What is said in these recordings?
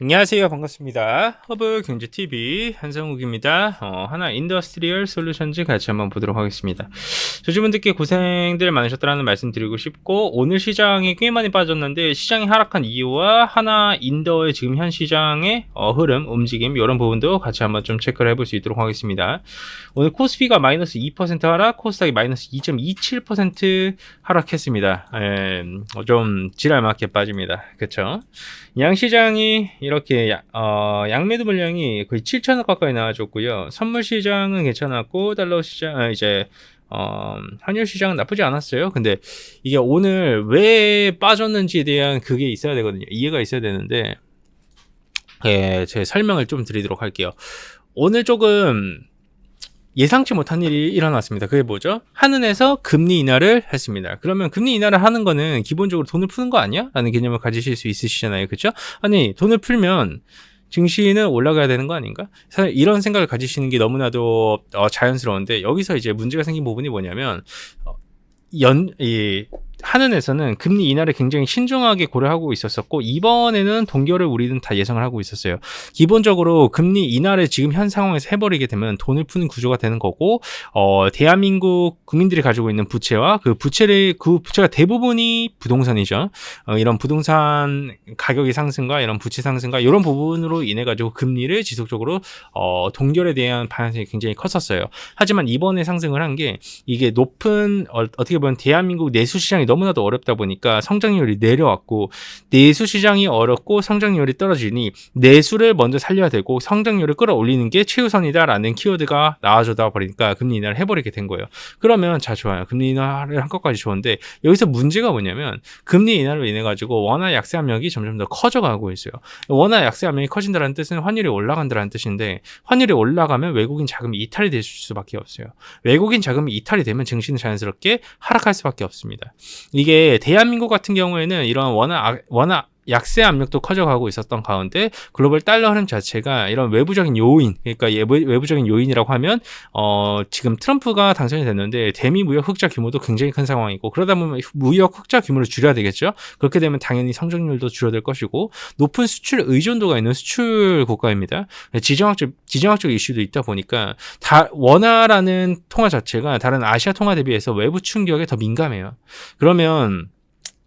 안녕하세요. 반갑습니다. 허브경제TV 한성욱입니다. 하나 인더스트리얼 솔루션즈 같이 한번 보도록 하겠습니다. 저주분들께 고생들 많으셨다는 말씀 드리고 싶고, 오늘 시장이 꽤 많이 빠졌는데 시장이 하락한 이유와 하나 인더의 지금 현 시장의 흐름, 움직임 이런 부분도 같이 한번 좀 체크를 해볼 수 있도록 하겠습니다. 오늘 코스피가 마이너스 2% 하락, 코스닥이 마이너스 2.27% 하락했습니다. 좀 지랄맞게 빠집니다. 그쵸? 양시장이 이렇게 양매도 물량이 거의 7천억 가까이 나와줬고요. 선물 시장은 괜찮았고 달러 시장 이제 환율 시장은 나쁘지 않았어요. 근데 이게 오늘 왜 빠졌는지에 대한 그게 있어야 되거든요. 이해가 있어야 되는데 제 설명을 좀 드리도록 할게요. 오늘 조금 예상치 못한 일이 일어났습니다. 그게 뭐죠? 한은에서 금리 인하를 했습니다. 그러면 금리 인하를 하는 거는 기본적으로 돈을 푸는 거 아니야? 라는 개념을 가지실 수 있으시잖아요. 그렇죠? 아니, 돈을 풀면 증시는 올라가야 되는 거 아닌가? 사실 이런 생각을 가지시는 게 너무나도 자연스러운데, 여기서 이제 문제가 생긴 부분이 뭐냐면 한은에서는 금리 인하를 굉장히 신중하게 고려하고 있었었고, 이번에는 동결을 우리는 다 예상을 하고 있었어요. 기본적으로 금리 인하를 지금 현 상황에서 해버리게 되면 돈을 푸는 구조가 되는 거고, 대한민국 국민들이 가지고 있는 부채와 그 부채가 대부분이 부동산이죠. 이런 부동산 가격의 상승과 이런 부채 상승과 이런 부분으로 인해 가지고 금리를 지속적으로 동결에 대한 방향성이 굉장히 컸었어요. 하지만 이번에 상승을 한 게 이게 높은 어떻게 보면 대한민국 내수 시장이 너무나도 어렵다 보니까 성장률이 내려왔고, 내수 시장이 어렵고 성장률이 떨어지니 내수를 먼저 살려야 되고 성장률을 끌어올리는 게 최우선이다라는 키워드가 나와주다 버리니까 금리 인하를 해버리게 된 거예요. 그러면 자, 좋아요. 금리 인하를 한 것까지 좋은데 여기서 문제가 뭐냐면 금리 인하로 인해 가지고 원화 약세 압력이 점점 더 커져가고 있어요. 원화 약세 압력이 커진다는 뜻은 환율이 올라간다는 뜻인데, 환율이 올라가면 외국인 자금이 이탈이 될 수밖에 없어요. 외국인 자금이 이탈이 되면 증시는 자연스럽게 하락할 수밖에 없습니다. 이게 대한민국 같은 경우에는 이런 원화 약세 압력도 커져가고 있었던 가운데 글로벌 달러 흐름 자체가 이런 외부적인 요인, 그러니까 외부적인 요인이라고 하면 지금 트럼프가 당선이 됐는데 대미 무역 흑자 규모도 굉장히 큰 상황이고, 그러다 보면 무역 흑자 규모를 줄여야 되겠죠. 그렇게 되면 당연히 성장률도 줄어들 것이고, 높은 수출 의존도가 있는 수출 국가입니다. 지정학적 이슈도 있다 보니까 원화라는 통화 자체가 다른 아시아 통화 대비해서 외부 충격에 더 민감해요.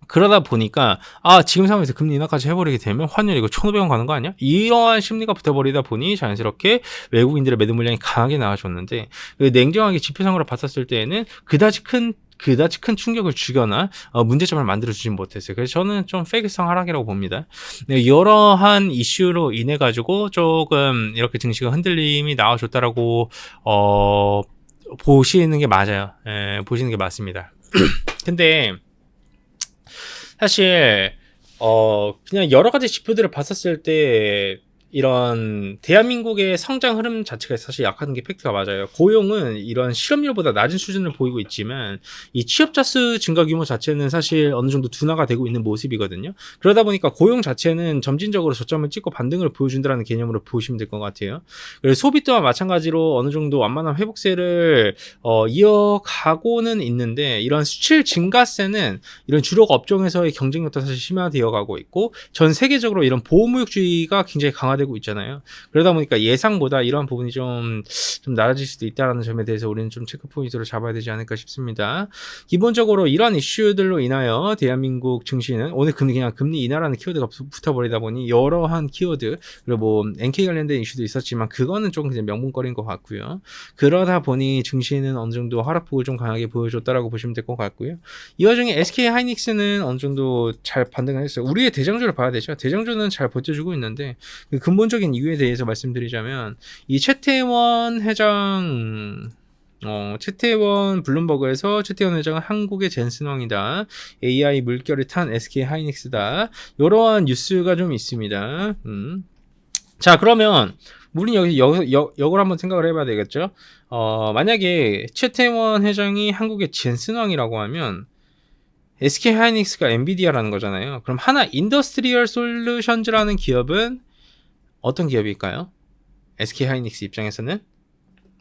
그러다 보니까 지금 상황에서 금리 인하까지 해버리게 되면 환율이 이거 1,500원 가는 거 아니야? 이러한 심리가 붙어버리다 보니 자연스럽게 외국인들의 매도 물량이 강하게 나와줬는데, 냉정하게 지표상으로 봤었을 때에는 그다지 큰 충격을 주거나 문제점을 만들어주진 못했어요. 그래서 저는 좀 페이크성 하락이라고 봅니다. 여러한 이슈로 인해 가지고 조금 이렇게 증시가 흔들림이 나와줬다라고 보시는 게 맞아요. 보시는 게 맞습니다. 근데 사실 그냥 여러 가지 지표들을 봤었을 때 이런 대한민국의 성장 흐름 자체가 사실 약한 게 팩트가 맞아요. 고용은 이런 실업률보다 낮은 수준을 보이고 있지만 이 취업자 수 증가 규모 자체는 사실 어느 정도 둔화가 되고 있는 모습이거든요. 그러다 보니까 고용 자체는 점진적으로 저점을 찍고 반등을 보여준다는 개념으로 보시면 될 것 같아요. 그리고 소비 또한 마찬가지로 어느 정도 완만한 회복세를 이어가고는 있는데, 이런 수출 증가세는 이런 주력 업종에서의 경쟁력도 사실 심화되어 가고 있고, 전 세계적으로 이런 보호무역주의가 굉장히 강화되고 있잖아요. 그러다 보니까 예상보다 이러한 부분이 좀 낮아질 수도 있다는 점에 대해서 우리는 좀 체크 포인트로 잡아야 되지 않을까 싶습니다. 기본적으로 이러한 이슈들로 인하여 대한민국 증시는 오늘 그냥 금리 인하라는 키워드가 붙어버리다 보니 여러한 키워드, 그리고 뭐 NK 관련된 이슈도 있었지만 그거는 좀 그냥 명분거리인 것 같고요. 그러다 보니 증시는 어느 정도 하락폭을 좀 강하게 보여줬다라고 보시면 될 것 같고요. 이 와중에 SK 하이닉스는 어느 정도 잘 반등을 했어요. 우리의 대장주를 봐야 되죠. 대장주는 잘 버텨주고 있는데, 그 근본적인 이유에 대해서 말씀드리자면 이 최태원 회장, 최태원 블룸버그에서 최태원 회장은 한국의 젠슨왕이다, AI 물결을 탄 SK 하이닉스다, 이러한 뉴스가 좀 있습니다. 자, 그러면 우린 역을 한번 생각을 해봐야 되겠죠. 만약에 최태원 회장이 한국의 젠슨왕이라고 하면 SK 하이닉스가 엔비디아라는 거잖아요. 그럼 하나 인더스트리얼 솔루션즈라는 기업은 어떤 기업일까요? SK 하이닉스 입장에서는,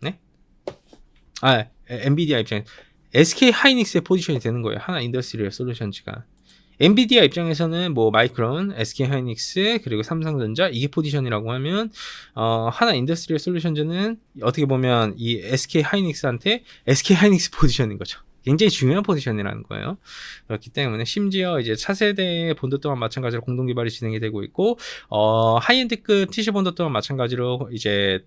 네? 엔비디아 입장에 SK 하이닉스의 포지션이 되는 거예요. 하나 인더스트리얼 솔루션즈가. 엔비디아 입장에서는 뭐 마이크론, SK 하이닉스, 그리고 삼성전자 이게 포지션이라고 하면 하나 인더스트리얼 솔루션즈는 어떻게 보면 이 SK 하이닉스한테 SK 하이닉스 포지션인 거죠. 굉장히 중요한 포지션이라는 거예요. 그렇기 때문에 심지어 이제 차세대 본드 또한 마찬가지로 공동 개발이 진행이 되고 있고 하이엔드급 TC 본드 또한 마찬가지로 이제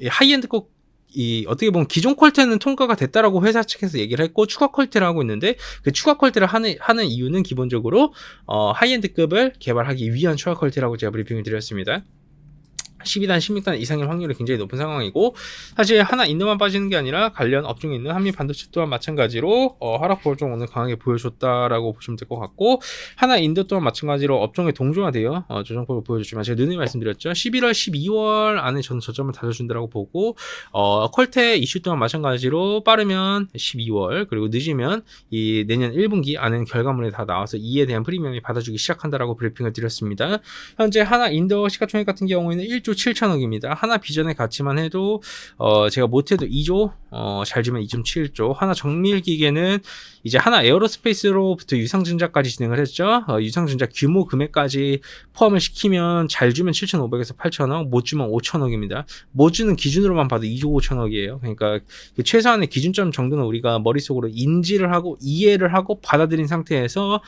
하이엔드급 이 어떻게 보면 기존 퀄트는 통과가 됐다라고 회사 측에서 얘기를 했고 추가 퀄트를 하고 있는데 그 추가 퀄트를 하는 이유는 기본적으로 하이엔드급을 개발하기 위한 추가 퀄트라고 제가 브리핑을 드렸습니다. 12단, 16단 이상의 확률이 굉장히 높은 상황이고 사실 하나 인도만 빠지는 게 아니라 관련 업종에 있는 한미 반도체 또한 마찬가지로 하락폭을 좀 오늘 강하게 보여줬다라고 보시면 될 것 같고 하나 인도 또한 마찬가지로 업종에 동조화되어 조정폭을 보여줬지만 제가 누누이 말씀드렸죠. 11월, 12월 안에 저는 저점을 다져준다라고 보고 퀄테 이슈 또한 마찬가지로 빠르면 12월 그리고 늦으면 이 내년 1분기 안에는 결과물이 다 나와서 이에 대한 프리미엄이 받아주기 시작한다라고 브리핑을 드렸습니다. 현재 하나 인도 시가총액 같은 경우에는 1조 7천억입니다. 하나 비전의 가치만 해도 제가 못해도 2조 잘지면 2.7조 하나 정밀기계는 이제 하나 에어로스페이스로부터 유상증자까지 진행을 했죠. 유상증자 규모 금액까지 포함을 시키면 잘 주면 7,500에서 8천억 못 주면 5천억입니다. 못 주는 기준으로만 봐도 2조 5천억이에요. 그러니까 그 최소한의 기준점 정도는 우리가 머릿속으로 인지를 하고 이해를 하고 받아들인 상태에서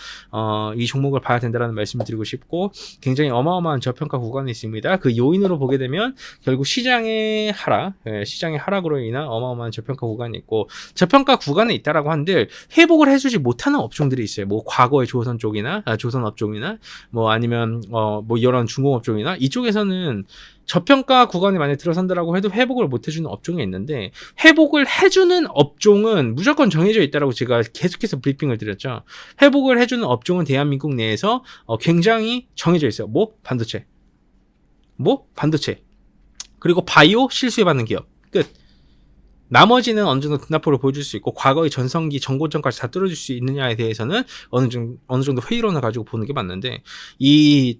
이 종목을 봐야 된다는 말씀을 드리고 싶고 굉장히 어마어마한 저평가 구간이 있습니다. 그 요인으로 보게 되면 결국 시장의 하락으로 인한 어마어마한 저평가 구간이 있고 저평가 구간에 있다라고 한들 회복을 해주지 못하는 업종들이 있어요. 뭐 과거의 조선 쪽이나 조선 업종이나 뭐 아니면 뭐 이런 중공업 종이나 이쪽에서는 저평가 구간에 만약에 들어선다라고 해도 회복을 못 해주는 업종이 있는데 회복을 해주는 업종은 무조건 정해져 있다라고 제가 계속해서 브리핑을 드렸죠. 회복을 해주는 업종은 대한민국 내에서 굉장히 정해져 있어요. 뭐 반도체 그리고 바이오 실수에 받는 기업 끝. 나머지는 어느 정도 등락폭을 보여줄 수 있고 과거의 전성기 정고점까지 다 뚫어줄 수 있느냐에 대해서는 어느 정도 회의론을 가지고 보는 게 맞는데 이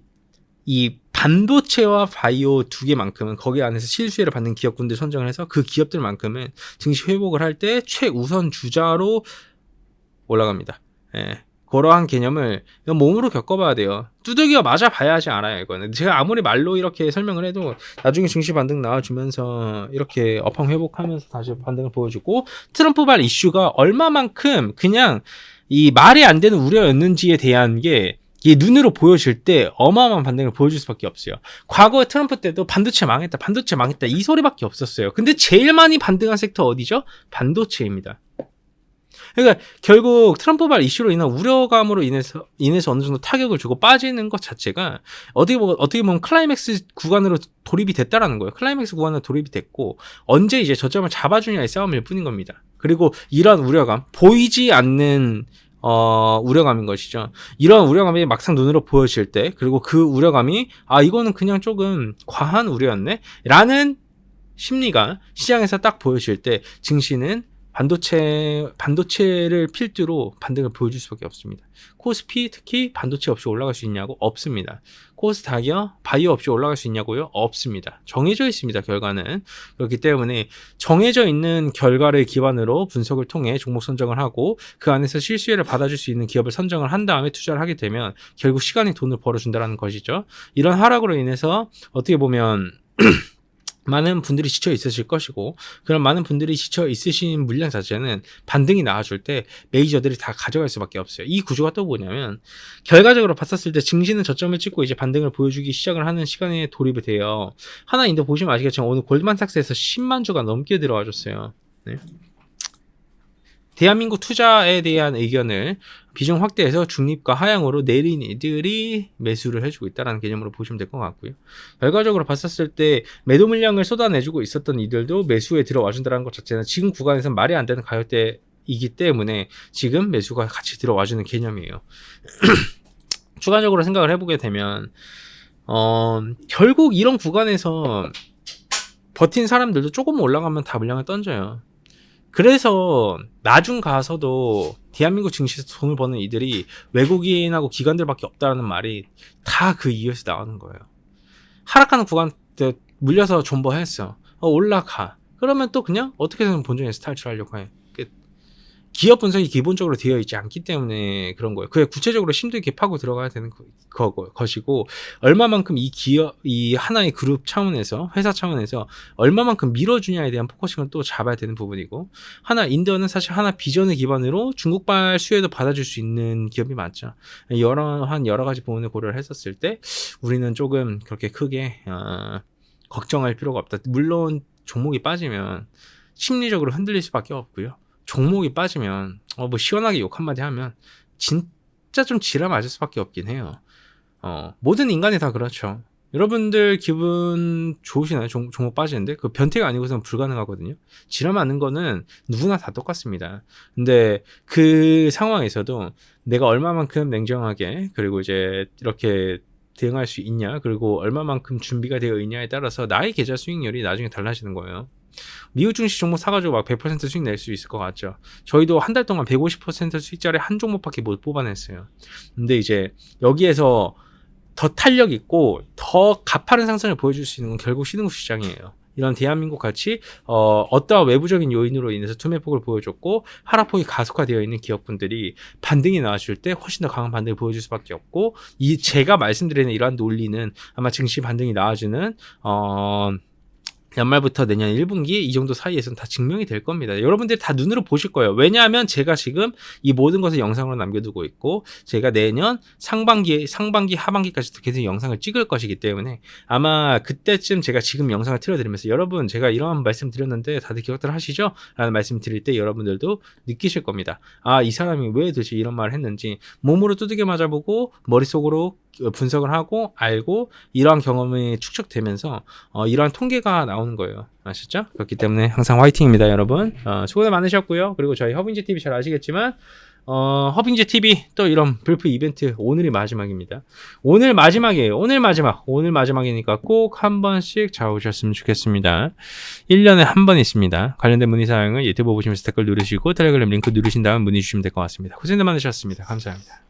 반도체와 바이오 두 개만큼은 거기 안에서 실수혜를 받는 기업군들 선정을 해서 그 기업들만큼은 증시 회복을 할 때 최우선 주자로 올라갑니다. 예. 그러한 개념을 몸으로 겪어봐야 돼요. 두들겨 맞아 봐야지 알아요, 이거는. 제가 아무리 말로 이렇게 설명을 해도 나중에 증시 반등 나와주면서 이렇게 업황 회복하면서 다시 반등을 보여주고 트럼프발 이슈가 얼마만큼 그냥 이 말이 안 되는 우려였는지에 대한 게 이게 눈으로 보여질 때 어마어마한 반등을 보여줄 수밖에 없어요. 과거에 트럼프 때도 반도체 망했다 이 소리밖에 없었어요. 근데 제일 많이 반등한 섹터 어디죠? 반도체입니다. 그러니까 결국 트럼프발 이슈로 인한 우려감으로 인해서 어느 정도 타격을 주고 빠지는 것 자체가 어떻게 보면 클라이맥스 구간으로 돌입이 됐다라는 거예요. 클라이맥스 구간으로 돌입이 됐고 언제 이제 저점을 잡아주냐의 싸움일 뿐인 겁니다. 그리고 이런 우려감, 보이지 않는 우려감인 것이죠. 이런 우려감이 막상 눈으로 보여질 때 그리고 그 우려감이 이거는 그냥 조금 과한 우려였네 라는 심리가 시장에서 딱 보여질 때 증시는 반도체를 필두로 반등을 보여줄 수밖에 없습니다. 코스피 특히 반도체 없이 올라갈 수 있냐고? 없습니다. 코스닥이요? 바이오 없이 올라갈 수 있냐고요? 없습니다. 정해져 있습니다. 결과는. 그렇기 때문에 정해져 있는 결과를 기반으로 분석을 통해 종목 선정을 하고 그 안에서 실수혜를 받아줄 수 있는 기업을 선정을 한 다음에 투자를 하게 되면 결국 시간이 돈을 벌어준다는 것이죠. 이런 하락으로 인해서 어떻게 보면 많은 분들이 지쳐 있으실 것이고 그런 많은 분들이 지쳐 있으신 물량 자체는 반등이 나와줄 때 메이저들이 다 가져갈 수밖에 없어요. 이 구조가 또 뭐냐면 결과적으로 봤었을 때 증시는 저점을 찍고 이제 반등을 보여주기 시작을 하는 시간에 돌입이 돼요. 하나인데 보시면 아시겠지만 오늘 골드만삭스에서 10만 주가 넘게 들어와 줬어요. 네. 대한민국 투자에 대한 의견을 비중 확대해서 중립과 하향으로 내린 이들이 매수를 해주고 있다는 개념으로 보시면 될 것 같고요. 결과적으로 봤었을 때 매도 물량을 쏟아내주고 있었던 이들도 매수에 들어와 준다는 것 자체는 지금 구간에서는 말이 안 되는 가격대이기 때문에 지금 매수가 같이 들어와주는 개념이에요. 추가적으로 생각을 해보게 되면 결국 이런 구간에서 버틴 사람들도 조금 올라가면 다 물량을 던져요. 그래서 나중 가서도 대한민국 증시에서 돈을 버는 이들이 외국인하고 기관들밖에 없다는 말이 다 그 이유에서 나오는 거예요. 하락하는 구간 때 물려서 존버했어. 올라가. 그러면 또 그냥 어떻게든 본전에서 탈출하려고 해. 기업 분석이 기본적으로 되어 있지 않기 때문에 그런 거예요. 그게 구체적으로 심도 있게 파고 들어가야 되는 것이고, 얼마만큼 이 하나의 그룹 차원에서, 회사 차원에서 얼마만큼 밀어주냐에 대한 포커싱을 또 잡아야 되는 부분이고, 인더는 사실 하나 비전을 기반으로 중국발 수혜도 받아줄 수 있는 기업이 많죠. 여러 가지 부분을 고려를 했었을 때 우리는 조금 그렇게 크게 걱정할 필요가 없다. 물론 종목이 빠지면 심리적으로 흔들릴 수밖에 없고요. 종목이 빠지면 뭐 시원하게 욕 한마디 하면 진짜 좀 지랄 맞을 수밖에 없긴 해요. 모든 인간이 다 그렇죠. 여러분들 기분 좋으시나요? 종목 빠지는데 그 변태가 아니고서는 불가능하거든요. 지랄 맞는 거는 누구나 다 똑같습니다. 근데 그 상황에서도 내가 얼마만큼 냉정하게 그리고 이제 이렇게 대응할 수 있냐, 그리고 얼마만큼 준비가 되어 있냐에 따라서 나의 계좌 수익률이 나중에 달라지는 거예요. 미국 증시 종목 사가지고 막 100% 수익 낼 수 있을 것 같죠. 저희도 한 달 동안 150% 수익자리 한 종목밖에 못 뽑아냈어요. 근데 이제 여기에서 더 탄력 있고 더 가파른 상승을 보여줄 수 있는 건 결국 신흥국 시장이에요. 이런 대한민국 같이 어떠한 외부적인 요인으로 인해서 투매폭을 보여줬고 하락폭이 가속화되어 있는 기업분들이 반등이 나와줄 때 훨씬 더 강한 반등을 보여줄 수밖에 없고, 이 제가 말씀드리는 이러한 논리는 아마 증시 반등이 나와주는 연말부터 내년 1분기 이 정도 사이에서는 다 증명이 될 겁니다. 여러분들이 다 눈으로 보실 거예요. 왜냐하면 제가 지금 이 모든 것을 영상으로 남겨두고 있고, 제가 내년 상반기, 하반기까지도 계속 영상을 찍을 것이기 때문에 아마 그때쯤 제가 지금 영상을 틀어드리면서 여러분 제가 이런 말씀 드렸는데 다들 기억들 하시죠? 라는 말씀 드릴 때 여러분들도 느끼실 겁니다. 이 사람이 왜 도대체 이런 말을 했는지 몸으로 두들겨 맞아보고 머릿속으로 분석을 하고 알고 이러한 경험이 축적되면서 이러한 통계가 나오는 거예요. 아셨죠? 그렇기 때문에 항상 화이팅입니다, 여러분. 수고들 많으셨고요. 그리고 저희 허빙제 TV 잘 아시겠지만 허빙제 TV 또 이런 불프 이벤트 오늘이 마지막입니다. 오늘 마지막이에요. 오늘 마지막이니까 꼭 한 번씩 잡으셨으면 좋겠습니다. 1년에 한 번 있습니다. 관련된 문의사항은 유튜브 보시면서 댓글 누르시고 텔레그램 링크 누르신 다음 문의 주시면 될 것 같습니다. 고생들 많으셨습니다. 감사합니다.